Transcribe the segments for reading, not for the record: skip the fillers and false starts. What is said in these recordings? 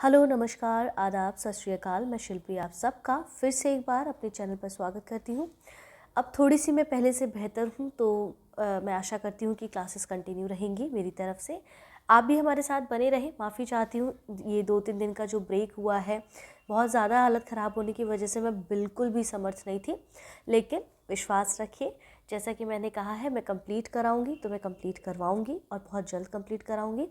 Hello, नमस्कार, आदाब, सत श्री अकाल। मैं शिल्पी आप सबका फिर से एक बार अपने चैनल पर स्वागत करती हूँ। अब थोड़ी-सी मैं पहले से बेहतर हूँ, तो मैं आशा करती हूँ कि क्लासेस कंटिन्यू रहेंगी मेरी तरफ से। आप भी हमारे साथ बने रहें। माफ़ी चाहती हूँ, ये 2-3 दिन का जो ब्रेक हुआ है, बहुत ज़्यादा हालत ख़राब होने की वजह से मैं बिल्कुल भी समर्थ नहीं थी। लेकिन विश्वास रखिए, जैसा कि मैंने कहा है मैं कंप्लीट कराऊँगी, तो मैं कंप्लीट करवाऊँगी और बहुत जल्द कंप्लीट कराऊँगी।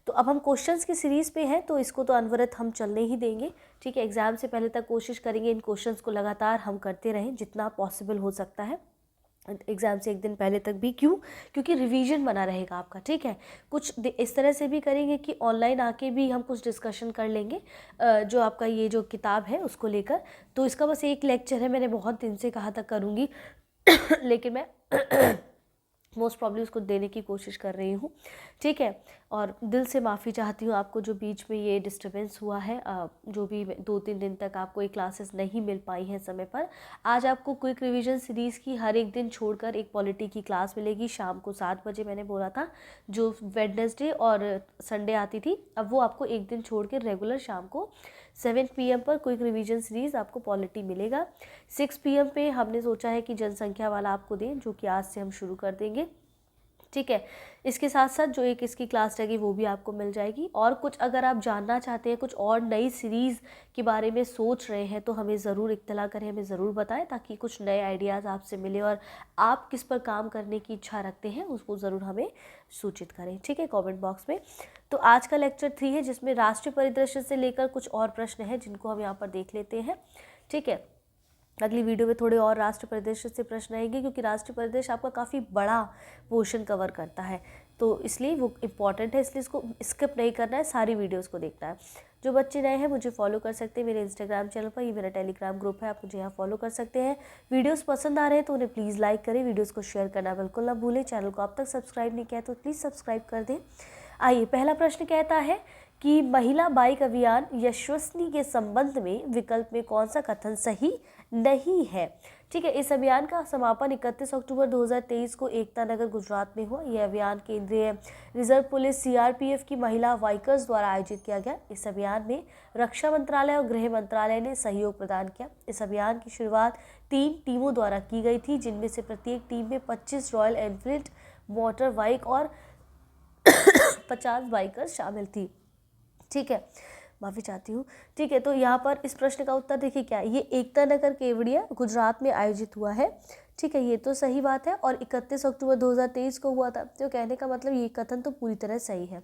तो अब हम क्वेश्चंस की सीरीज़ पे हैं, तो इसको तो अनवरत हम चलने ही देंगे। ठीक है, एग्ज़ाम से पहले तक कोशिश करेंगे इन क्वेश्चंस को लगातार हम करते रहें जितना पॉसिबल हो सकता है। एग्ज़ाम से एक दिन पहले तक भी क्यों? क्योंकि रिवीजन बना रहेगा आपका। ठीक है, कुछ इस तरह से भी करेंगे कि ऑनलाइन आके भी हम कुछ डिस्कशन कर लेंगे जो आपका ये जो किताब है उसको लेकर। तो इसका बस एक लेक्चर है, मैंने बहुत दिन से कहा था करूँगी लेकिन मैं मोस्ट प्रॉब्ली उसको देने की कोशिश कर रही हूँ। ठीक है, और दिल से माफ़ी चाहती हूँ आपको जो बीच में ये डिस्टर्बेंस हुआ है, जो भी 2-3 दिन तक आपको ये क्लासेस नहीं मिल पाई हैं समय पर। आज आपको क्विक रिवीजन सीरीज़ की हर एक दिन छोड़कर एक पॉलिटी की क्लास मिलेगी शाम को 7 बजे, मैंने बोला था, जो वेडनेसडे और संडे आती थी। अब वो आपको एक दिन छोड़ के रेगुलर शाम को 7 PM पर क्विक रिवीजन सीरीज़ आपको पॉलिटी मिलेगा। 6 PM पे हमने सोचा है कि जनसंख्या वाला आपको दें, जो कि आज से हम शुरू कर देंगे। ठीक है, इसके साथ साथ जो एक इसकी क्लास रहेगी वो भी आपको मिल जाएगी। और कुछ अगर आप जानना चाहते हैं, कुछ और नई सीरीज़ के बारे में सोच रहे हैं, तो हमें ज़रूर इत्तला करें, हमें ज़रूर बताएं, ताकि कुछ नए आइडियाज़ आपसे मिले और आप किस पर काम करने की इच्छा रखते हैं उसको ज़रूर हमें सूचित करें। ठीक है, कमेंट बॉक्स में। तो आज का लेक्चर 3 है, जिसमें राष्ट्रीय परिदृश्य से लेकर कुछ और प्रश्न हैं जिनको हम यहाँ पर देख लेते हैं। ठीक है, अगली वीडियो में थोड़े और राष्ट्र परिदृश्य से प्रश्न आएंगे, क्योंकि राष्ट्र परिदृश्य आपका काफ़ी बड़ा पोर्शन कवर करता है, तो इसलिए वो इम्पॉर्टेंट है, इसलिए इसको स्किप नहीं करना है, सारी वीडियोस को देखना है। जो बच्चे नए हैं मुझे फॉलो कर सकते हैं मेरे इंस्टाग्राम चैनल पर, ये मेरा टेलीग्राम ग्रुप है, आप मुझे यहाँ फॉलो कर सकते हैं। वीडियोस पसंद आ रहे हैं तो उन्हें प्लीज़ लाइक करें, वीडियोज़ को शेयर करना बिल्कुल ना भूलें। चैनल को अब तक सब्सक्राइब नहीं किया तो प्लीज़ सब्सक्राइब कर दें। आइए, पहला प्रश्न कहता है कि महिला बाइक अभियान यशस्विनी के संबंध में विकल्प में कौन सा कथन सही नहीं है। ठीक है, इस अभियान का समापन 31 अक्टूबर 2023 को एकता नगर गुजरात में हुआ। यह अभियान केंद्रीय रिजर्व पुलिस CRPF की महिला बाइकर्स द्वारा आयोजित किया गया। इस अभियान में रक्षा मंत्रालय और गृह मंत्रालय ने सहयोग प्रदान किया। इस अभियान की शुरुआत 3 टीमों द्वारा की गई थी, जिनमें से प्रत्येक टीम में 25 रॉयल एनफील्ड मोटर बाइक और 50 बाइकर्स शामिल थी। ठीक है, माफ़ी चाहती हूँ। ठीक है, तो यहाँ पर इस प्रश्न का उत्तर देखिए क्या है, ये एकता नगर केवड़िया गुजरात में आयोजित हुआ है। ठीक है, ये तो सही बात है, और 31 अक्टूबर 2023 को हुआ था, तो कहने का मतलब ये कथन तो पूरी तरह सही है।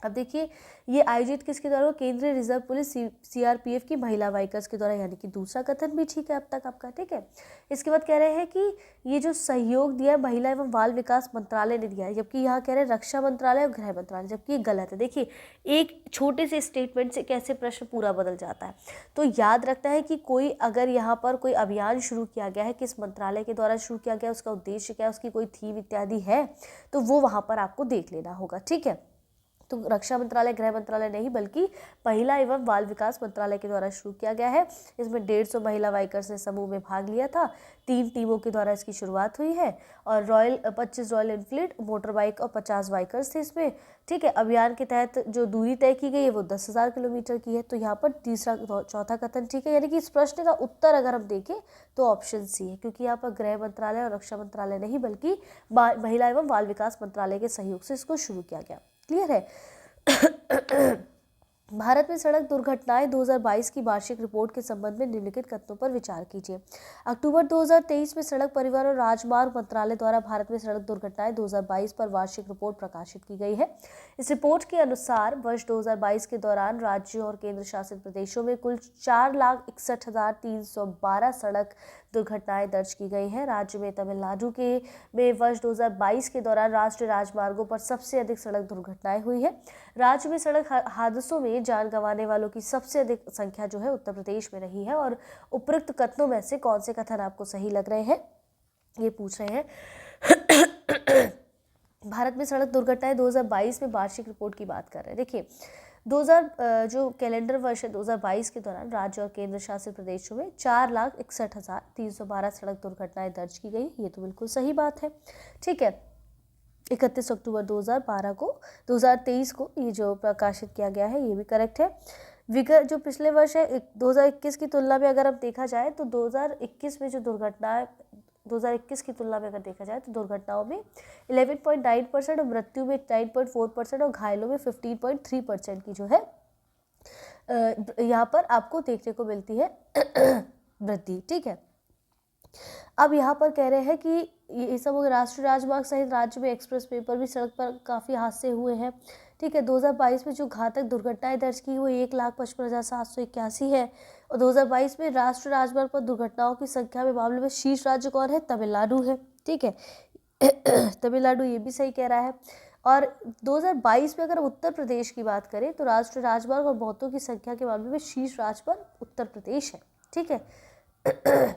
अब देखिए, ये आयोजित किसके द्वारा, केंद्रीय रिजर्व पुलिस CRPF की महिला बाइकर्स के द्वारा, यानी कि दूसरा कथन भी ठीक है अब तक आपका। ठीक है, इसके बाद कह रहे हैं कि ये जो सहयोग दिया है महिला एवं बाल विकास मंत्रालय ने दिया है, जबकि यहाँ कह रहे हैं रक्षा मंत्रालय और गृह मंत्रालय, जबकि ये गलत है। देखिए, एक छोटे से स्टेटमेंट से कैसे प्रश्न पूरा बदल जाता है। तो याद रखना है कि कोई अगर यहाँ पर कोई अभियान शुरू किया गया है, किस मंत्रालय के द्वारा शुरू किया गया, उसका उद्देश्य क्या है, उसकी कोई थीम इत्यादि है, तो वो वहाँ पर आपको देख लेना होगा। ठीक है, तो रक्षा मंत्रालय गृह मंत्रालय नहीं, बल्कि महिला एवं बाल विकास मंत्रालय के द्वारा शुरू किया गया है। इसमें 150 महिला बाइकर्स ने समूह में भाग लिया था। 3 टीमों के द्वारा इसकी शुरुआत हुई है, और 25 रॉयल एनफील्ड मोटर बाइक और 50 बाइकर्स थे इसमें। ठीक है, अभियान के तहत जो दूरी तय की गई है वो 10,000 किलोमीटर की है। तो यहाँ पर तीसरा चौथा कथन ठीक है, यानी कि इस प्रश्न का उत्तर अगर हम देखें तो ऑप्शन सी है, क्योंकि यहाँ पर गृह मंत्रालय और रक्षा मंत्रालय नहीं, बल्कि महिला एवं बाल विकास मंत्रालय के सहयोग से इसको शुरू किया गया। क्लियर है। भारत में सड़क दुर्घटनाएं 2022 की वार्षिक रिपोर्ट के संबंध में निम्नलिखित कथनों पर विचार कीजिए। अक्टूबर 2023 में सड़क परिवहन और राजमार्ग मंत्रालय द्वारा भारत में सड़क दुर्घटनाएं 2022 पर वार्षिक रिपोर्ट प्रकाशित की गई है। इस रिपोर्ट के अनुसार वर्ष 2022 के दौरान राज्यों और केंद्र शासित प्रदेशों में कुल 4,61,312 सड़क दुर्घटनाएं दर्ज की गई हैं। राज्य में तमिलनाडु में वर्ष 2022 के दौरान राष्ट्रीय राजमार्गों पर सबसे अधिक सड़क दुर्घटनाएं हुई है। राज्य में सड़क हादसों में जान गंवाने वालों की सबसे अधिक संख्या जो है उत्तर प्रदेश में रही है। और उपरोक्त कथनों में से कौन से कथन आपको सही लग रहे हैं, ये पूछ रहे हैं। भारत में सड़क दुर्घटनाएं 2022 में वार्षिक रिपोर्ट की बात कर रहे हैं। देखिए, 2000 जो कैलेंडर वर्ष है 2022 के दौरान राज्य और केंद्र शासित प्रदेशों में 4,61,312 सड़क दुर्घटनाएं दर्ज की गई। ये तो बिल्कुल सही बात है। ठीक है, 31 अक्टूबर 2023 को ये जो प्रकाशित किया गया है ये भी करेक्ट है। विगत जो पिछले वर्ष है 2021 की तुलना में अगर अब देखा जाए तो 2021 में जो दुर्घटनाएं 2021 की तुलना में अगर देखा जाए तो दुर्घटनाओं में 11.9% और मृत्यु में 9.4% और घायलों में 15.3% की जो है यहाँ पर आपको देखने को मिलती है वृद्धि। ठीक है, अब यहाँ पर कह रहे हैं कि ये सब राष्ट्रीय राजमार्ग सहित राज्य में एक्सप्रेस वे पर भी सड़क पर काफ़ी हादसे हुए हैं। ठीक है, 2022 में जो घातक दुर्घटनाएं दर्ज की हुई 1,55,781 है और 2022 में राष्ट्रीय राजमार्ग पर दुर्घटनाओं की संख्या में मामले में शीर्ष राज्य कौन है? तमिलनाडु है। ठीक है तमिलनाडु ये भी सही कह रहा है। और 2022 में अगर उत्तर प्रदेश की बात करें तो राष्ट्रीय राजमार्ग और मौतों की संख्या के मामले में शीर्ष राज्य पर उत्तर प्रदेश है। ठीक है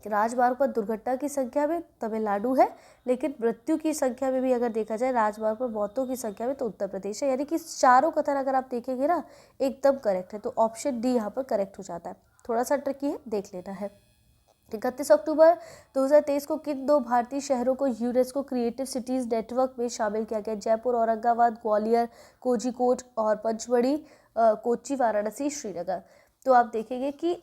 राजमार्ग पर दुर्घटना की संख्या में तमिलनाडु है, लेकिन मृत्यु की संख्या में भी अगर देखा जाए राजमार्ग पर मौतों की संख्या में तो उत्तर प्रदेश है। यानी कि चारों कथन अगर आप देखेंगे ना एकदम करेक्ट है, तो ऑप्शन डी यहाँ पर करेक्ट हो जाता है। थोड़ा सा ट्रिकी है, देख लेना है। 31 अक्टूबर 2023 को किन 2 भारतीय शहरों को यूनेस्को क्रिएटिव सिटीज नेटवर्क में शामिल किया गया? जयपुर, औरंगाबाद, ग्वालियर, कोझिकोड और पंचमढ़ी, कोच्चि, वाराणसी, श्रीनगर। तो आप देखेंगे कि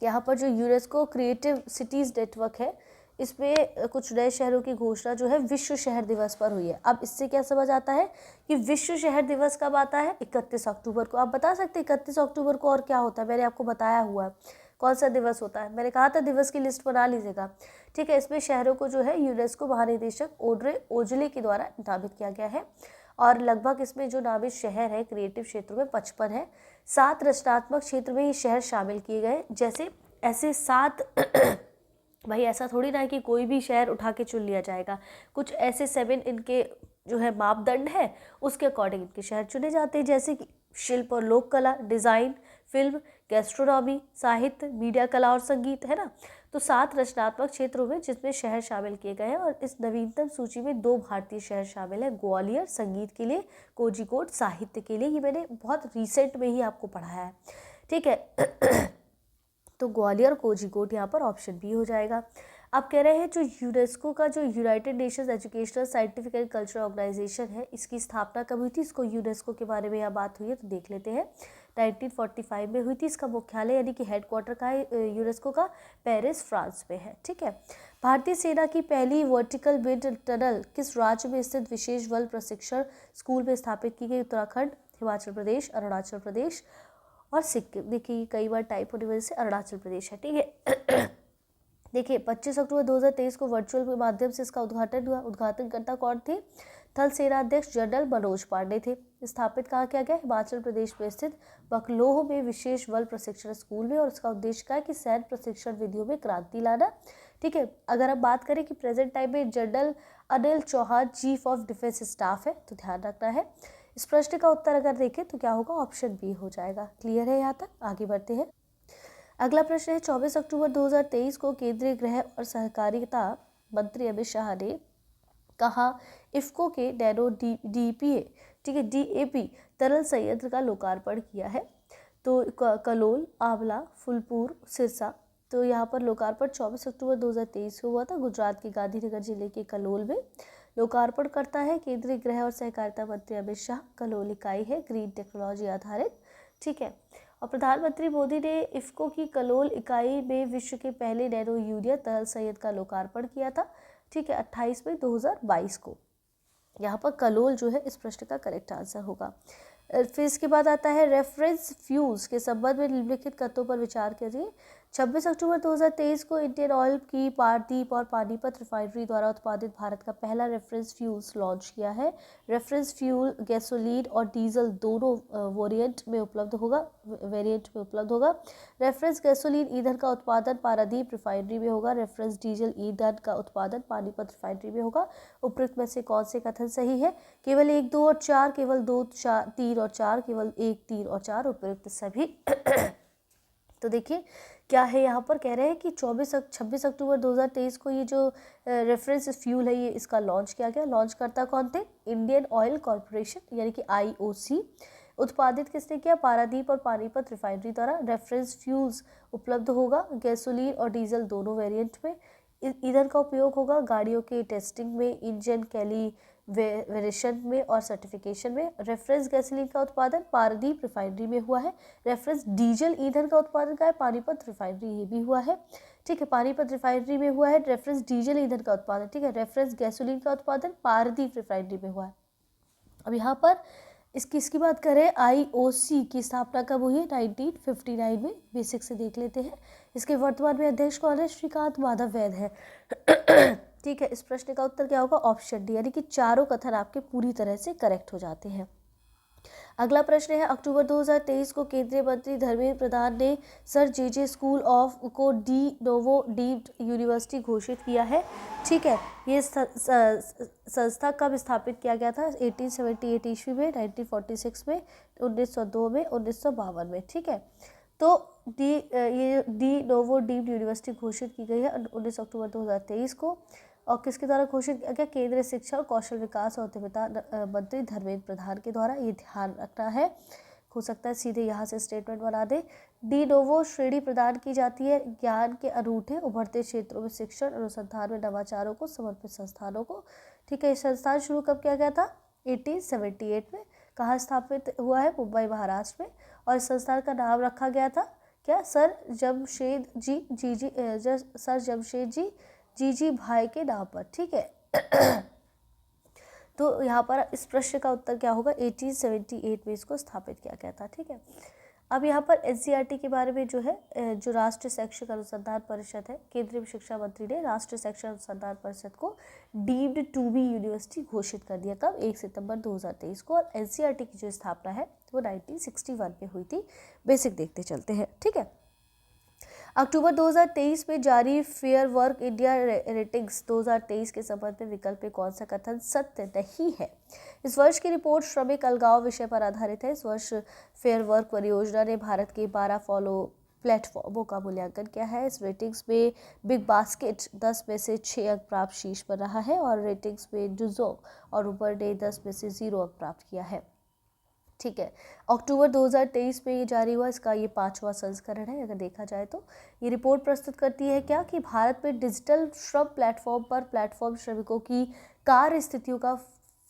यहाँ पर जो यूनेस्को क्रिएटिव सिटीज़ नेटवर्क है इसमें कुछ नए शहरों की घोषणा जो है विश्व शहर दिवस पर हुई है। अब इससे क्या समझ आता है कि विश्व शहर दिवस कब आता है? 31 अक्टूबर को। आप बता सकते हैं 31 अक्टूबर को और क्या होता है? मैंने आपको बताया हुआ है कौन सा दिवस होता है, मैंने कहा था दिवस की लिस्ट बना लीजिएगा। ठीक है, इसमें शहरों को जो है यूनेस्को महानिदेशक ओड्रे ओजले के द्वारा नामित किया गया है और लगभग इसमें जो नामित शहर है क्रिएटिव क्षेत्रों में 55 है। 7 रचनात्मक क्षेत्र में ये शहर शामिल किए गए। जैसे ऐसे 7 भाई ऐसा थोड़ी ना है कि कोई भी शहर उठा के चुन लिया जाएगा, कुछ ऐसे 7 इनके जो है मापदंड है उसके अकॉर्डिंग इनके शहर चुने जाते हैं। जैसे कि शिल्प और लोक कला, डिज़ाइन, फिल्म, गैस्ट्रोनॉमी, साहित्य, मीडिया कला और संगीत, है ना। तो 7 रचनात्मक क्षेत्रों में जिसमें शहर शामिल किए गए हैं और इस नवीनतम सूची में 2 भारतीय शहर शामिल है, ग्वालियर संगीत के लिए, कोझिकोड साहित्य के लिए। ये मैंने बहुत रिसेंट में ही आपको पढ़ाया है। ठीक है तो ग्वालियर कोझिकोड यहाँ पर ऑप्शन बी हो जाएगा। अब कह रहे हैं जो यूनेस्को का जो United Nations Educational Scientific and Cultural Organisation है इसकी स्थापना कब हुई थी? इसको यूनेस्को के बारे में यहाँ बात हुई है तो देख लेते हैं। 1945 में हुई थी। इसका मुख्यालय यानी कि हेडक्वार्टर का यूनेस्को का पेरिस फ्रांस में है। ठीक है, भारतीय सेना की पहली वर्टिकल विंड टनल किस राज्य में स्थित विशेष बल प्रशिक्षण स्कूल में स्थापित की गई? उत्तराखंड, हिमाचल प्रदेश, अरुणाचल प्रदेश और सिक्किम। देखिए कई बार टाइप होने वजह से अरुणाचल प्रदेश है। ठीक है देखिए 25 अक्टूबर 2023 को वर्चुअल के माध्यम से इसका उद्घाटन हुआ। उद्घाटनकर्ता कौन थे? थल सेनाध्यक्ष जनरल मनोज पांडे थे। स्थापित कहाँ किया गया? हिमाचल प्रदेश में स्थित बकलोह में विशेष बल प्रशिक्षण स्कूल में। और इसका उद्देश्य क्या है कि सैन्य प्रशिक्षण विधियों में क्रांति लाना। ठीक है, अगर हम बात करें कि प्रेजेंट टाइम में general Anil Chauhan chief of defence staff है तो ध्यान रखना है। इस प्रश्न का उत्तर अगर देखें तो क्या होगा? ऑप्शन बी हो जाएगा। क्लियर है यहाँ तक? आगे बढ़ते हैं। अगला प्रश्न है 24 अक्टूबर 2023 को केंद्रीय गृह और सहकारिता मंत्री अमित शाह ने कहा इफ्को के नैनो डीपीए ठीक है डीएपी तरल संयंत्र का लोकार्पण किया है। तो कलोल, आंवला, फूलपुर, सिरसा। तो यहाँ पर लोकार्पण 24 अक्टूबर 2023 को हुआ था गुजरात के गांधीनगर जिले के कलोल में। लोकार्पण करता है केंद्रीय गृह और सहकारिता मंत्री अमित शाह। कलोल इकाई है ग्रीन टेक्नोलॉजी आधारित। ठीक है, और प्रधानमंत्री मोदी ने इफ्को की कलोल इकाई में विश्व के पहले नैनो यूरिया तरल संयंत्र का लोकार्पण किया था। ठीक है, 28 मई 2022 को। यहाँ पर कलोल जो है इस प्रश्न का करेक्ट आंसर होगा। फिर इसके बाद आता है रेफरेंस फ्यूल्स के संबंध में निम्नलिखित कथनों पर विचार करिए। 26 अक्टूबर 2023 को इंडियन ऑयल की पारदीप और पानीपत रिफाइनरी द्वारा उत्पादित भारत का पहला रेफरेंस फ्यूल्स लॉन्च किया है। रेफरेंस फ्यूल गैसोलीन और डीजल दोनों वेरिएंट में उपलब्ध होगा। रेफरेंस गैसोलीन ईंधन का उत्पादन पारादीप रिफाइनरी में होगा। रेफरेंस डीजल ईंधन का उत्पादन पानीपत रिफाइनरी में होगा। उपरोक्त में से कौन से कथन सही है? केवल 1, 2 और 4, केवल 2, 4, 3 और 4, केवल 1, 3 और 4 उपयुक्त सभी। तो देखिए क्या है यहाँ पर कह रहे हैं कि 26 अक्टूबर 2023 को ये जो रेफरेंस फ्यूल है ये इसका लॉन्च किया गया। लॉन्च करता कौन थे? इंडियन ऑयल कॉरपोरेशन यानी कि IOC। उत्पादित किसने किया? पारादीप और पानीपत रिफाइनरी द्वारा। रेफरेंस फ्यूल्स उपलब्ध होगा गैसोलीन और डीजल दोनों वेरिएंट में। ईंधन का उपयोग होगा गाड़ियों के टेस्टिंग में, इंजन वेरिएशन में और सर्टिफिकेशन में। रेफरेंस गैसोलीन का उत्पादन पारादीप रिफाइनरी में हुआ है। रेफरेंस डीजल ईंधन का उत्पादन का है पानीपत रिफाइनरी, ये भी हुआ है, ठीक है, पानीपत रिफाइनरी में हुआ है रेफरेंस डीजल ईंधन का उत्पादन, ठीक है। रेफरेंस गैसोलीन का उत्पादन पारादीप रिफाइनरी में हुआ है। अब यहाँ पर इसकी बात करें, आईओसी की स्थापना कब हुई है? 1959 में। बेसिक से देख लेते हैं। इसके वर्तमान में अध्यक्ष कौन है? श्रीकांत माधव वैद है। ठीक है, इस प्रश्न का उत्तर क्या होगा? ऑप्शन डी, यानी कि चारों कथन आपके पूरी तरह से करेक्ट हो जाते हैं। अगला प्रश्न है, अक्टूबर 2023 को केंद्रीय मंत्री धर्मेंद्र प्रधान ने सर जे स्कूल ऑफ को डी नोवो डीम्ड यूनिवर्सिटी घोषित किया है, ठीक है। ये संस्था कब स्थापित किया गया था? 1878 ईस्वी में, 1946 में, 1902 में, 1952 में, ठीक है। तो ये डी नोवो डीम्ड यूनिवर्सिटी घोषित की गई है 19 अक्टूबर 2023 को। और किसके द्वारा घोषित किया गया? केंद्रीय शिक्षा और कौशल विकास और उद्यमिता मंत्री धर्मेंद्र प्रधान के द्वारा। ये ध्यान रखना है, हो सकता है सीधे यहाँ से स्टेटमेंट बना दे। डी नोवो श्रेणी प्रदान की जाती है ज्ञान के अनूठे उभरते क्षेत्रों में शिक्षण अनुसंधान में नवाचारों को समर्पित संस्थानों को, ठीक है। संस्थान शुरू कब किया गया था? 1878 में। कहाँ स्थापित हुआ है? मुंबई महाराष्ट्र में। और इस संस्थान का नाम रखा गया था क्या? सर जमशेद जी भाई के नाम पर, ठीक है। तो यहाँ पर इस प्रश्न का उत्तर क्या होगा? 1878 में इसको स्थापित किया गया था, ठीक है। अब यहाँ पर एनसीईआरटी के बारे में जो है, जो राष्ट्रीय शैक्षिक अनुसंधान परिषद है, केंद्रीय शिक्षा मंत्री ने राष्ट्रीय शैक्षिक अनुसंधान परिषद को डीम्ड टू बी यूनिवर्सिटी घोषित कर दिया। कब? 1 सितंबर 2023 को। और एनसीईआरटी की जो स्थापना है वो 1961 में हुई थी। बेसिक देखते चलते हैं, ठीक है। अक्टूबर 2023 में जारी फेयर वर्क इंडिया रेटिंग्स 2023 के संबंध में विकल्प में कौन सा कथन सत्य नहीं है? इस वर्ष की रिपोर्ट श्रमिक अलगाव विषय पर आधारित है। इस वर्ष फेयर वर्क परियोजना ने भारत के 12 फॉलो प्लेटफॉर्मों का मूल्यांकन किया है। इस रेटिंग्स में बिग बास्केट 10 में से 6 अंक प्राप्त शीर्ष पर रहा है और रेटिंग्स में डुजो और उबर ने 10 में से 0 अंक प्राप्त किया है, ठीक है। अक्टूबर 2023 में ये जारी हुआ, इसका ये 5वां संस्करण है। अगर देखा जाए तो ये रिपोर्ट प्रस्तुत करती है क्या कि भारत में डिजिटल श्रम प्लेटफॉर्म पर प्लेटफॉर्म श्रमिकों की कार्य स्थितियों का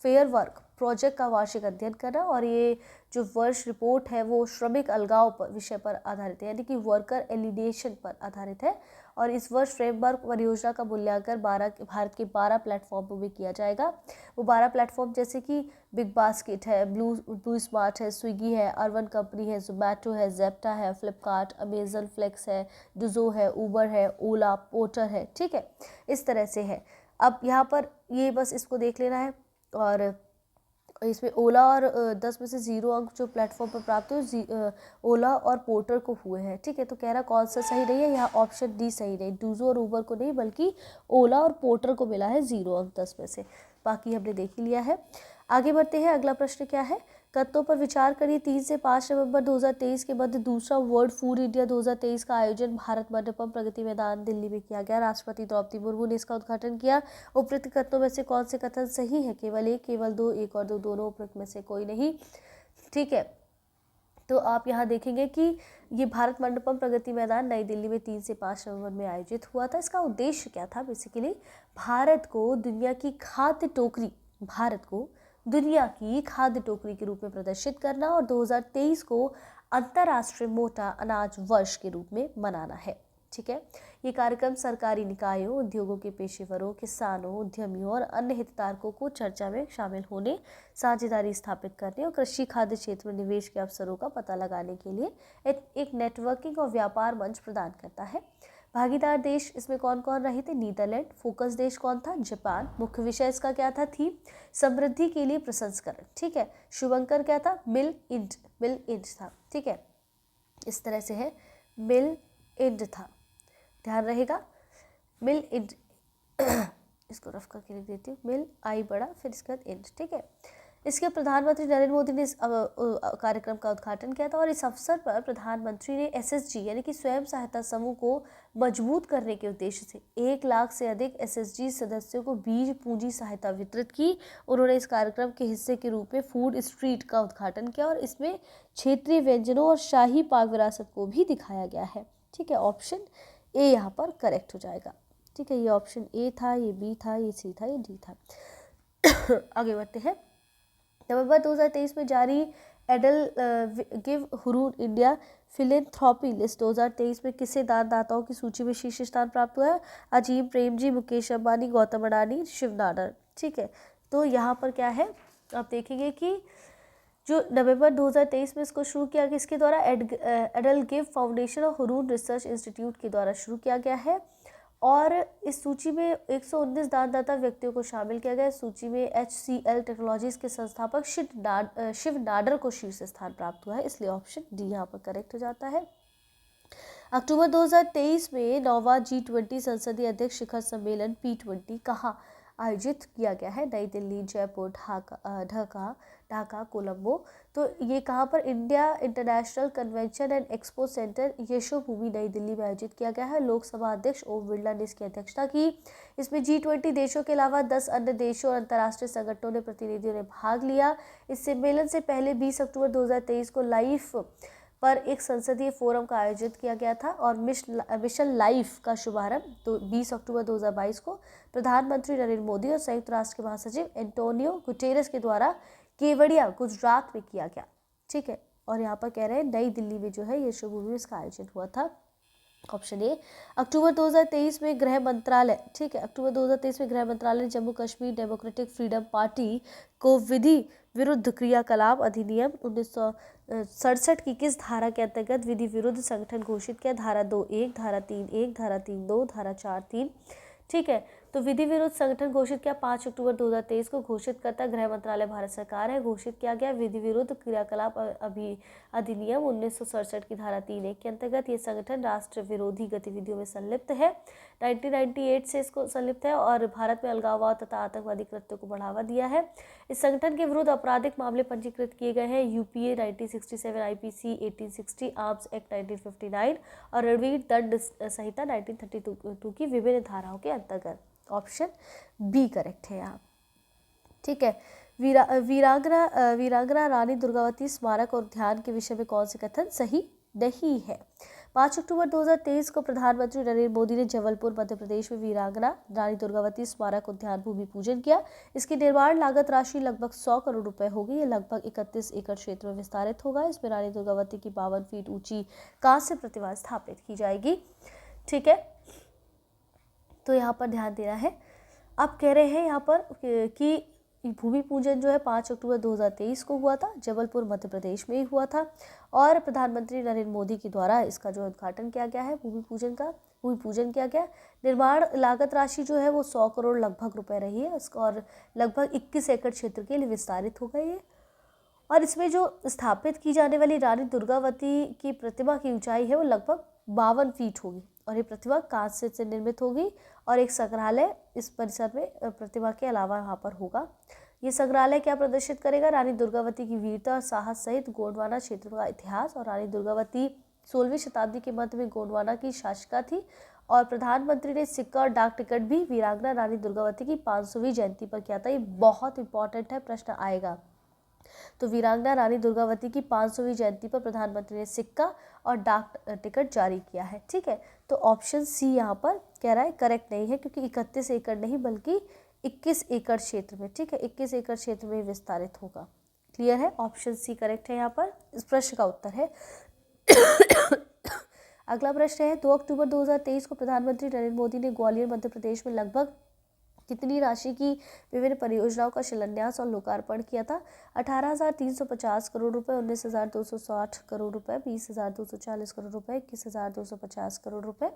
फेयर वर्क प्रोजेक्ट का वार्षिक अध्ययन करना। और ये जो वर्ष रिपोर्ट है वो श्रमिक अलगाव पर विषय पर आधारित है, यानी कि वर्कर एलिनेशन पर आधारित है। और इस वर्ष फ्रेमवर्क परियोजना का मूल्यांकन भारत के 12 प्लेटफॉर्मों में किया जाएगा। वो 12 प्लेटफॉर्म जैसे कि बिग बास्केट है, ब्लू स्मार्ट है, स्विगी है, अर्बन कंपनी है, जोमैटो है, जेप्टा है, फ्लिपकार्ट, अमेजन फ्लेक्स है, डुजो है, उबर है, ओला, पोर्टर है, ठीक है। इस तरह से है। अब यहाँ पर ये बस इसको देख लेना है। और इसमें ओला और 10 में से 0 अंक जो प्लेटफॉर्म पर प्राप्त हुए ओला और पोर्टर को हुए हैं, ठीक है। तो कह रहा कौन सा सही नहीं है? यहाँ ऑप्शन डी सही नहीं, डूजो और उबर को नहीं बल्कि ओला और पोर्टर को मिला है 0 अंक 10 में से। बाकी हमने देख ही लिया है। आगे बढ़ते हैं। अगला प्रश्न क्या है? कथनों पर विचार करिए। 3 से 5 नवंबर 2023 के मध्य दूसरा वर्ल्ड फूड इंडिया 2023 का आयोजन भारत मंडपम प्रगति मैदान दिल्ली में किया गया। राष्ट्रपति द्रौपदी मुर्मू ने इसका उद्घाटन किया। उपरोक्त कथनों में से कौन से कथन सही है? केवल एक, केवल दो, एक और दो, दोनों, उपरोक्त में से कोई नहीं, ठीक है। तो आप यहाँ देखेंगे कि ये भारत मंडपम प्रगति मैदान नई दिल्ली में 3 से 5 नवंबर में आयोजित हुआ था। इसका उद्देश्य क्या था? बेसिकली भारत को दुनिया की खाद्य टोकरी के रूप में प्रदर्शित करना और 2023 को अंतर्राष्ट्रीय मोटा अनाज वर्ष के रूप में मनाना है, ठीक है। ये कार्यक्रम सरकारी निकायों, उद्योगों के पेशेवरों, किसानों, उद्यमियों और अन्य हितधारकों को चर्चा में शामिल होने, साझेदारी स्थापित करने और कृषि खाद्य क्षेत्र में निवेश के अवसरों का पता लगाने के लिए एक नेटवर्किंग और व्यापार मंच प्रदान करता है। भागीदार देश इसमें कौन कौन रहे थे? नीदरलैंड। फोकस देश कौन था? जापान। मुख्य विषय इसका क्या था? थीम समृद्धि के लिए प्रसंस्करण, ठीक है। शुभंकर क्या था? मिल इंड था, ठीक है। इस तरह से है, मिल इंड था, ध्यान रहेगा, मिल इंड। इसको रफ करके लिख देती हूँ, मिल आई बड़ा फिर इसके बाद इंड, ठीक है। इसके प्रधानमंत्री नरेंद्र मोदी ने इस कार्यक्रम का उद्घाटन किया था। और इस अवसर पर प्रधानमंत्री ने एसएचजी यानी कि स्वयं सहायता समूह को मजबूत करने के उद्देश्य से 1 लाख से अधिक एसएचजी सदस्यों को बीज पूंजी सहायता वितरित की। उन्होंने इस कार्यक्रम के हिस्से के रूप में फूड स्ट्रीट का उद्घाटन किया और इसमें क्षेत्रीय व्यंजनों और शाही पाक विरासत को भी दिखाया गया है, ठीक है। ऑप्शन ए यहाँ पर करेक्ट हो जाएगा, ठीक है। ये ऑप्शन ए था, ये बी था, ये सी था, ये डी था। आगे बढ़ते हैं। नवंबर 2023 में जारी एडल give Hurun India philanthropy list 2023 में किसे दानदाताओं की सूची में शीर्ष स्थान प्राप्त हुआ है? अजीम प्रेमजी, मुकेश अंबानी, गौतम अडानी, शिव नाडर। ठीक है, तो यहाँ पर क्या है, आप देखेंगे कि जो नवंबर 2023 में इसको शुरू किया गया, इसके द्वारा एडल गिव फाउंडेशन और हुरून रिसर्च इंस्टीट्यूट के द्वारा शुरू किया गया है। और इस सूची में 119 दानदाता व्यक्तियों को शामिल किया गया। इस सूची में HCL टेक्नोलॉजीज के संस्थापक शिव नाडर को शीर्ष स्थान प्राप्त हुआ है, इसलिए ऑप्शन डी यहाँ पर करेक्ट हो जाता है। अक्टूबर 2023 में 9वां G20 संसदीय अध्यक्ष शिखर सम्मेलन P20 कहाँ आयोजित किया गया है? नई दिल्ली, जयपुर, ढाका, कोलंबो। तो ये कहाँ पर? India international convention and expo centre Yashobhoomi नई दिल्ली में आयोजित किया गया है। लोकसभा अध्यक्ष ओम बिरला ने इसकी अध्यक्षता की। इसमें G20 देशों के अलावा 10 अन्य देशों और अंतर्राष्ट्रीय संगठनों ने प्रतिनिधियों ने भाग लिया। इस सम्मेलन से पहले 20 अक्टूबर 2023 को लाइव पर एक संसदीय फोरम का आयोजित किया गया था और मिशन लाइफ का शुभारंभ तो 20 अक्टूबर 2022 को प्रधानमंत्री नरेंद्र मोदी और संयुक्त राष्ट्र के महासचिव एंटोनियो गुटेरेस के द्वारा केवड़िया, गुजरात में किया गया। ठीक है, और यहाँ पर कह रहे हैं नई दिल्ली में जो है ये यशोभूमि में इसका आयोजन हुआ था। Option A. अक्टूबर 2023 में गृह मंत्रालय, ठीक है, अक्टूबर 2023 में गृह मंत्रालय ने Jammu Kashmir democratic freedom party को विधि विरुद्ध क्रियाकलाप अधिनियम 1967 की किस धारा के अंतर्गत विधि विरुद्ध संगठन घोषित किया? धारा 2(1), धारा 3(1), धारा 3(2), धारा 4(3). ठीक है, तो विधि विरुद्ध संगठन घोषित किया 5 अक्टूबर 2023 को। घोषित करता गृह मंत्रालय भारत सरकार है। घोषित किया गया विधि विरुद्ध क्रियाकलाप अधिनियम 1967 की धारा 3(1) के अंतर्गत ये संगठन राष्ट्र विरोधी गतिविधियों में संलिप्त है। 1998 से इसको संलिप्त है और भारत में अलगाववाद तथा आतंकवादी कृत्यों को बढ़ावा दिया है। इस संगठन के विरुद्ध आपराधिक मामले पंजीकृत किए गए हैं। यूपीए 1967, IPC 1860, आर्म्स एक्ट 1959 और रणवीर दंड संहिता 1932 की विभिन्न धाराओं के अंतर्गत। ऑप्शन बी करेक्ट है यहाँ। ठीक है, वीरांगना रानी दुर्गावती स्मारक और ध्यान के विषय में कौन से कथन सही नहीं है? 5 अक्टूबर 2023 को प्रधानमंत्री नरेंद्र मोदी ने जबलपुर मध्य प्रदेश में वीरांगना रानी दुर्गावती स्मारक उद्यान भूमि पूजन किया। इसकी निर्माण लागत राशि लगभग 100 करोड़ रुपए होगी। ये लगभग 31 एकड़ क्षेत्र में विस्तारित होगा। इसमें रानी दुर्गावती की 52 फीट ऊंची कांस्य प्रतिमा स्थापित की जाएगी। ठीक है, तो यहाँ पर ध्यान देना है। अब कह रहे हैं यहाँ पर कि भूमि पूजन जो है 5 अक्टूबर 2023 को हुआ था, जबलपुर मध्य प्रदेश में ही हुआ था और प्रधानमंत्री नरेंद्र मोदी के द्वारा इसका जो उद्घाटन किया गया है, भूमि पूजन किया गया। निर्माण लागत राशि जो है वो 100 करोड़ लगभग रुपए रही है और लगभग 21 एकड़ क्षेत्र के लिए विस्तारित हो गई है। और इसमें जो स्थापित की जाने वाली रानी दुर्गावती की प्रतिमा की ऊंचाई है वो लगभग 52 फीट होगी और ये प्रतिमा कांस्य से निर्मित होगी और एक संग्रहालय इस परिसर में प्रतिमा के अलावा यहाँ पर होगा। ये संग्रहालय क्या प्रदर्शित करेगा? रानी दुर्गावती की वीरता और साहस सहित गोंडवाना क्षेत्र का इतिहास। और रानी दुर्गावती 16वीं शताब्दी के मध्य में गोंडवाना की शासिका थी और प्रधानमंत्री ने सिक्का और डाक टिकट भी वीरांगना रानी दुर्गावती की 500वीं जयंती पर किया था। ये बहुत इंपॉर्टेंट है, प्रश्न आएगा। तो वीरांगना रानी दुर्गावती की 500वीं जयंती पर प्रधानमंत्री ने सिक्का और डाक टिकट जारी किया है। ठीक है, तो ऑप्शन सी यहाँ पर कह रहा है करेक्ट नहीं है, क्योंकि 31 एकड़ नहीं बल्कि 21 एकड़ क्षेत्र में, ठीक है, 21 एकड़ क्षेत्र में विस्तारित होगा। क्लियर है? ऑप्शन सी करेक्ट है यहाँ पर, इस प्रश्न का उत्तर है। अगला प्रश्न है 2 अक्टूबर 2023 को प्रधानमंत्री नरेंद्र मोदी ने ग्वालियर मध्य प्रदेश में लगभग कितनी राशि की विभिन्न परियोजनाओं का शिलान्यास और लोकार्पण किया था? 18,350 करोड़ रुपए, 19,260 करोड़ रुपए, 20,240 करोड़ रुपए, 21,250 करोड़ रुपए।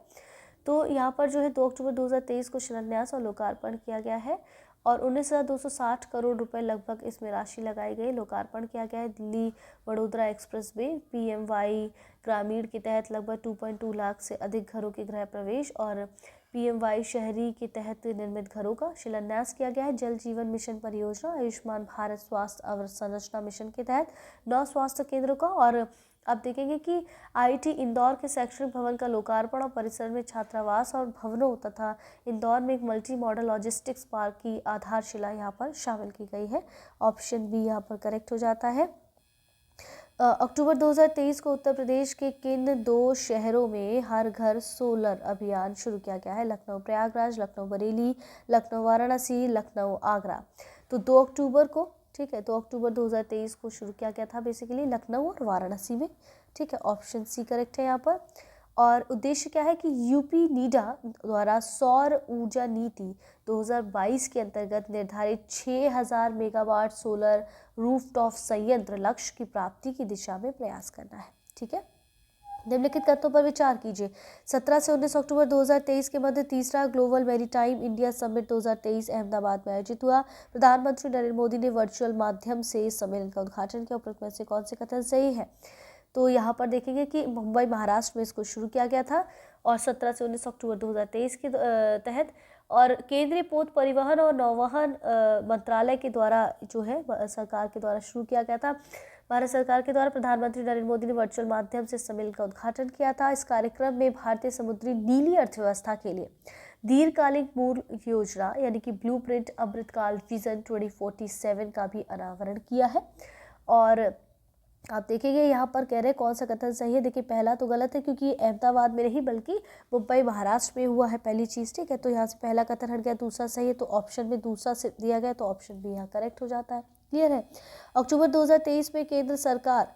तो यहाँ पर जो है 2 अक्टूबर 2023 को शिलान्यास और लोकार्पण किया गया है और 19,260 करोड़ रुपए लगभग इसमें राशि लगाई गई। लोकार्पण किया गया है Delhi Vadodara express way, PMY ग्रामीण के तहत लगभग 2.2 लाख से अधिक घरों के गृह प्रवेश और PMY शहरी के तहत निर्मित घरों का शिलान्यास किया गया है। जल जीवन मिशन परियोजना, आयुष्मान भारत स्वास्थ्य अवसंरचना मिशन के तहत 9 स्वास्थ्य केंद्रों का। और आप देखेंगे कि IIT इंदौर के शैक्षणिक भवन का लोकार्पण और परिसर में छात्रावास और भवनों तथा इंदौर में एक मल्टी मॉडल लॉजिस्टिक्स पार्क की आधारशिला यहाँ पर शामिल की गई है। ऑप्शन बी यहाँ पर करेक्ट हो जाता है। अक्टूबर 2023 को उत्तर प्रदेश के किन 2 शहरों में हर घर सोलर अभियान शुरू किया गया है? लखनऊ प्रयागराज, लखनऊ बरेली, लखनऊ वाराणसी, लखनऊ आगरा। तो 2 अक्टूबर को, ठीक है, 2 अक्टूबर 2023 को शुरू किया गया था बेसिकली लखनऊ और वाराणसी में, ठीक है, ऑप्शन सी करेक्ट है यहाँ पर। और उद्देश्य क्या है कि यूपी नीडा द्वारा सौर ऊर्जा नीति 2022 के अंतर्गत निर्धारित 6000 मेगावाट सोलर रूफटॉप संयंत्र लक्ष्य की प्राप्ति की दिशा में प्रयास करना है, ठीक है। निम्नलिखित तथ्यों पर विचार कीजिए। 17 से 19 अक्टूबर 2023 के मध्य तीसरा global maritime India summit 2023 Ahmedabad में आयोजित हुआ। प्रधानमंत्री नरेंद्र मोदी ने वर्चुअल माध्यम से इस सम्मेलन का उद्घाटन किया। उपरोक्त में से कौन से कथन सही है? तो यहाँ पर देखेंगे कि मुंबई महाराष्ट्र में इसको शुरू किया गया था और 17 से 19 अक्टूबर 2023 के तहत, और केंद्रीय पोत परिवहन और नौवहन मंत्रालय के द्वारा जो है सरकार के द्वारा शुरू किया गया था। भारत सरकार के द्वारा प्रधानमंत्री नरेंद्र मोदी ने वर्चुअल माध्यम से सम्मेलन का उद्घाटन किया था। इस कार्यक्रम में भारतीय समुद्री नीली अर्थव्यवस्था के लिए दीर्घकालिक मूल योजना यानी कि ब्लूप्रिंट अमृतकाल विजन 2047 का भी अनावरण किया है। और आप देखेंगे यहाँ पर कह रहे हैं कौन सा कथन सही है। देखिए पहला तो गलत है क्योंकि अहमदाबाद में नहीं बल्कि मुंबई महाराष्ट्र में हुआ है पहली चीज़, ठीक है। तो यहाँ से पहला कथन हट गया, दूसरा सही है तो ऑप्शन में दूसरा से दिया गया तो ऑप्शन बी यहाँ करेक्ट हो जाता है। क्लियर है। अक्टूबर 2023 में केंद्र सरकार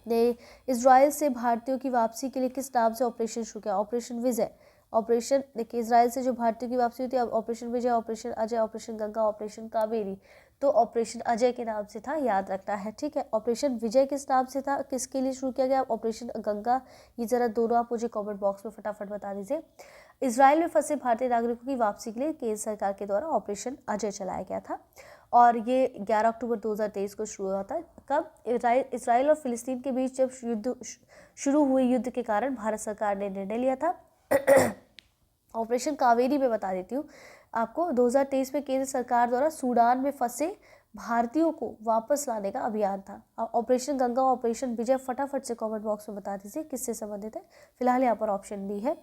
ने इजराइल से भारतीयों की वापसी के लिए किस नाम से ऑपरेशन शुरू किया? ऑपरेशन विजय। ऑपरेशन देखिए इजराइल से जो भारतीयों की वापसी होती है, operation Vijay, operation Ajay, operation Ganga, operation Kaveri, तो ऑपरेशन अजय के नाम से था, याद रखना है, ठीक है। ऑपरेशन विजय किस नाम से था, किसके लिए शुरू किया गया? ऑपरेशन गंगा। ये जरा दोनों आप मुझे कमेंट बॉक्स में फटाफट बता दीजिए। इजराइल में फंसे भारतीय नागरिकों की वापसी के लिए केंद्र सरकार के द्वारा ऑपरेशन अजय चलाया गया था और ये 11 अक्टूबर 2023 को शुरू हुआ था। कब? इजराइल और फिलिस्तीन के बीच जब युद्ध शुरू हुए, युद्ध के कारण भारत सरकार ने निर्णय लिया था। ऑपरेशन कावेरी में बता देती हूँ आपको, 2023 में केंद्र सरकार द्वारा सूडान में फंसे भारतीयों को वापस लाने का अभियान था। ऑपरेशन गंगा, ऑपरेशन विजय फटाफट से कमेंट बॉक्स में बता दीजिए किससे संबंधित है। फिलहाल यहाँ पर ऑप्शन बी है।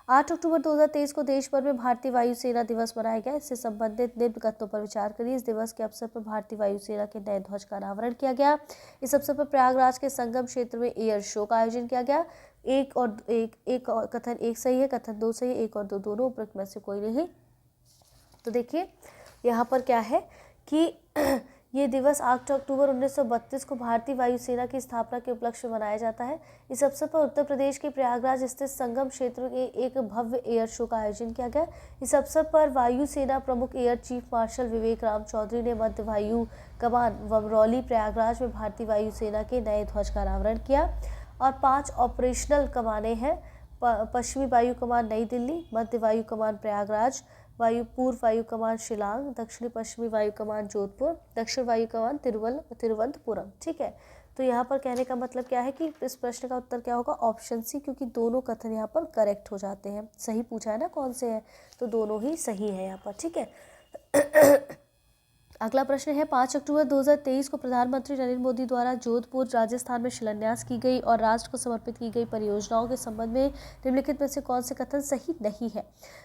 8 अक्टूबर 2023 को देश भर में भारतीय वायुसेना दिवस मनाया गया। इससे संबंधित निम्न कथनों पर विचार करिए। इस दिवस के अवसर पर भारतीय वायुसेना के नए ध्वज का अनावरण किया गया। इस अवसर पर प्रयागराज के संगम क्षेत्र में एयर शो का आयोजन किया गया। एक और कथन एक सही है, कथन दो सही है, एक और दो दोनों, उपरोक्त में से कोई नहीं। तो देखिए यहाँ पर क्या है कि ये दिवस 8 अक्टूबर 1932 को भारतीय वायुसेना की स्थापना के उपलक्ष्य में मनाया जाता है। इस अवसर पर उत्तर प्रदेश के प्रयागराज स्थित संगम क्षेत्र में एक भव्य एयर शो का आयोजन किया गया। इस अवसर पर वायुसेना प्रमुख एयर चीफ मार्शल विवेक राम चौधरी ने मध्य वायु कमान वमरौली प्रयागराज में भारतीय वायुसेना के नए ध्वज का अनावरण किया। और 5 ऑपरेशनल कमानें हैं। पश्चिमी वायु कमान नई दिल्ली, मध्य वायु कमान प्रयागराज, पूर्व वायु कमान शिलांग, दक्षिणी पश्चिमी वायु कमान जोधपुर, दक्षिण वायु कमान तिरुवनंतपुरम, ठीक है। तो यहाँ पर कहने का मतलब क्या है कि इस प्रश्न का उत्तर क्या होगा? ऑप्शन सी, क्योंकि दोनों कथन यहाँ पर करेक्ट हो जाते हैं। सही पूछा है ना कौन से है, तो दोनों ही सही है यहाँ पर, ठीक है। अगला प्रश्न है 5 अक्टूबर 2023 को प्रधानमंत्री नरेंद्र मोदी द्वारा जोधपुर राजस्थान में शिलान्यास की गई और राष्ट्र को समर्पित की गई परियोजनाओं के संबंध में निम्नलिखित में से कौन से कथन सही नहीं है?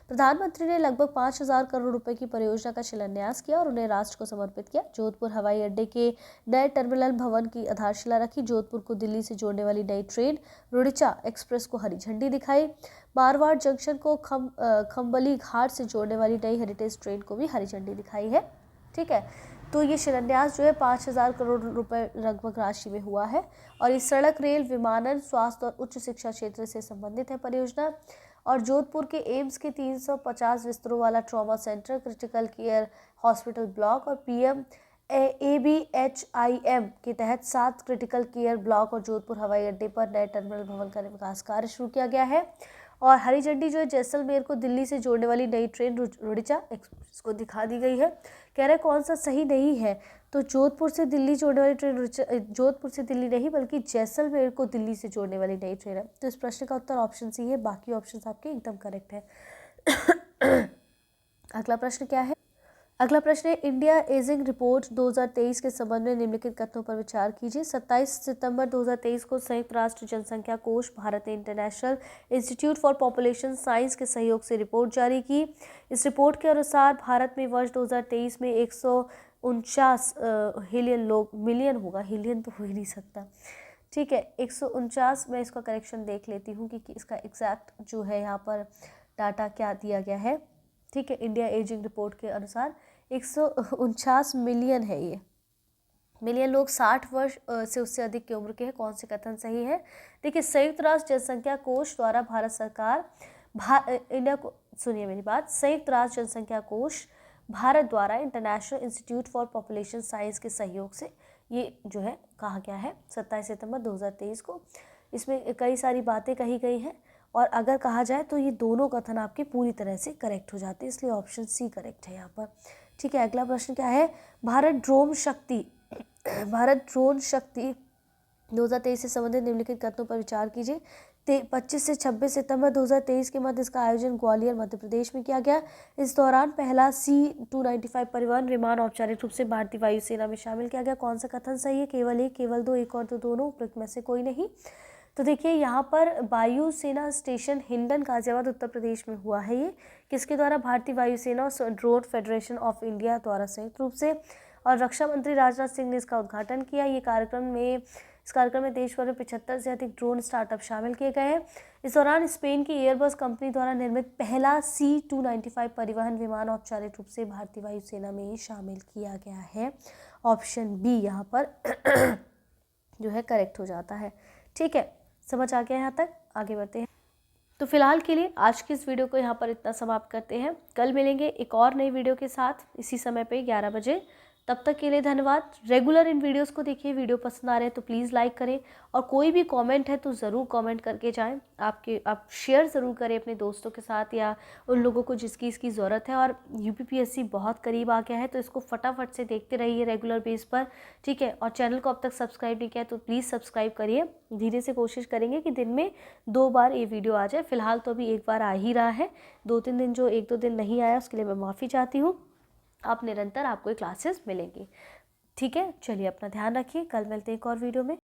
प्रधानमंत्री ने लगभग 5000 करोड़ रुपए की परियोजना का शिलान्यास किया और उन्हें राष्ट्र को समर्पित किया। जोधपुर हवाई अड्डे के नए टर्मिनल भवन की आधारशिला रखी। जोधपुर को दिल्ली से जोड़ने वाली नई ट्रेन रुड़िचा एक्सप्रेस को हरी झंडी दिखाई। मारवाड़ जंक्शन को खम्बली घाट से जोड़ने वाली नई हेरिटेज ट्रेन को भी हरी झंडी दिखाई है, ठीक है। तो ये शिलान्यास जो है 5000 करोड़ रुपए लगभग राशि में हुआ है और इस सड़क, रेल, विमानन, स्वास्थ्य और उच्च शिक्षा क्षेत्र से संबंधित है परियोजना। और जोधपुर के एम्स के 350 बिस्तरों वाला trauma centre, critical care hospital block और PM ABHIM के तहत 7 क्रिटिकल केयर ब्लॉक और जोधपुर हवाई अड्डे पर नए टर्मिनल भवन का विकास कार्य शुरू किया गया है। और हरी झंडी जो है जैसलमेर को दिल्ली से जोड़ने वाली नई ट्रेन रुड़िचा एक्सप्रेस को दिखा दी गई है। कह रहे कौन सा सही नहीं है? तो जोधपुर से दिल्ली जोड़ने वाली ट्रेन जोधपुर से दिल्ली नहीं बल्कि जैसलमेर को दिल्ली से जोड़ने वाली नई ट्रेन है। तो इस प्रश्न का उत्तर ऑप्शन सी है, बाकी ऑप्शन आपके एकदम करेक्ट है। अगला प्रश्न क्या है? अगला प्रश्न है इंडिया एजिंग रिपोर्ट 2023 के संबंध में निम्नलिखित कथनों पर विचार कीजिए। 27 सितंबर 2023 को संयुक्त राष्ट्र जनसंख्या कोष भारत ने international institute for population science के सहयोग से रिपोर्ट जारी की। इस रिपोर्ट के अनुसार भारत में वर्ष 2023 में 149 मिलियन होगा, हिलियन तो हो ही नहीं सकता, ठीक है। 149, मैं इसका करेक्शन देख लेती हूँ कि इसका एग्जैक्ट जो है यहाँ पर डाटा क्या दिया गया है, ठीक है। इंडिया एजिंग रिपोर्ट के अनुसार 149 मिलियन है ये। मिलियन लोग 60 वर्ष से उससे अधिक की उम्र के हैं। कौन से कथन सही है? देखिए, संयुक्त राष्ट्र जनसंख्या कोष द्वारा भारत सरकार इंडिया को, सुनिए मेरी बात, संयुक्त राष्ट्र जनसंख्या कोष भारत द्वारा international institute for population science के सहयोग से ये जो है कहा गया है 27 सितंबर 2023 को। इसमें कई सारी बातें कही गई हैं और अगर कहा जाए तो ये दोनों कथन आपके पूरी तरह से करेक्ट हो जाते हैं, इसलिए ऑप्शन सी करेक्ट है यहाँ पर। ठीक है, अगला प्रश्न क्या है? भारत ड्रोन शक्ति 2023 से संबंधित निम्नलिखित कथनों पर विचार कीजिए। 25 से 26 सितंबर 2023 के मध्य इसका आयोजन ग्वालियर मध्य प्रदेश में किया गया। इस दौरान पहला C-295 परिवहन विमान औपचारिक रूप से भारतीय वायुसेना में शामिल किया गया। कौन सा कथन सही है? केवल एक, केवल दो, एक और दो, दोनों, उपरोक्त में से कोई नहीं। तो देखिए, यहाँ पर वायुसेना स्टेशन हिंडन गाजियाबाद उत्तर प्रदेश में हुआ है ये। किसके द्वारा? भारतीय वायुसेना और ड्रोन फेडरेशन ऑफ इंडिया द्वारा संयुक्त रूप से, और रक्षा मंत्री राजनाथ सिंह ने इसका उद्घाटन किया। इस कार्यक्रम में देश भर में 75 से अधिक ड्रोन स्टार्टअप शामिल किए गए हैं। इस दौरान स्पेन की एयरबस कंपनी द्वारा निर्मित पहला C-295 परिवहन विमान औपचारिक रूप से भारतीय वायुसेना में शामिल किया गया है। ऑप्शन बी यहाँ पर जो है करेक्ट हो जाता है। ठीक है, समझ आ गया यहाँ तक? आगे बढ़ते हैं। तो फिलहाल के लिए आज की इस वीडियो को यहाँ पर इतना समाप्त करते हैं। कल मिलेंगे एक और नई वीडियो के साथ इसी समय पे 11 बजे। तब तक के लिए धन्यवाद। रेगुलर इन वीडियोस को देखिए। वीडियो पसंद आ रहे हैं तो प्लीज़ लाइक करें और कोई भी कमेंट है तो ज़रूर कमेंट करके जाएं। आप शेयर ज़रूर करें अपने दोस्तों के साथ या उन लोगों को जिसकी इसकी ज़रूरत है। और UPPSC बहुत करीब आ गया है तो इसको फटाफट से देखते रहिए रेगुलर बेस पर। ठीक है, और चैनल को अब तक सब्सक्राइब नहीं किया तो प्लीज़ सब्सक्राइब करिए। धीरे से कोशिश करेंगे कि दिन में 2 बार ये वीडियो आ जाए। फिलहाल तो अभी 1 बार आ ही रहा है। 2-3 दिन जो 1-2 दिन नहीं आया उसके लिए मैं माफ़ी चाहती हूँ। आप निरंतर आपको क्लासेस मिलेंगी। ठीक है, चलिए अपना ध्यान रखिए। कल मिलते हैं एक और वीडियो में।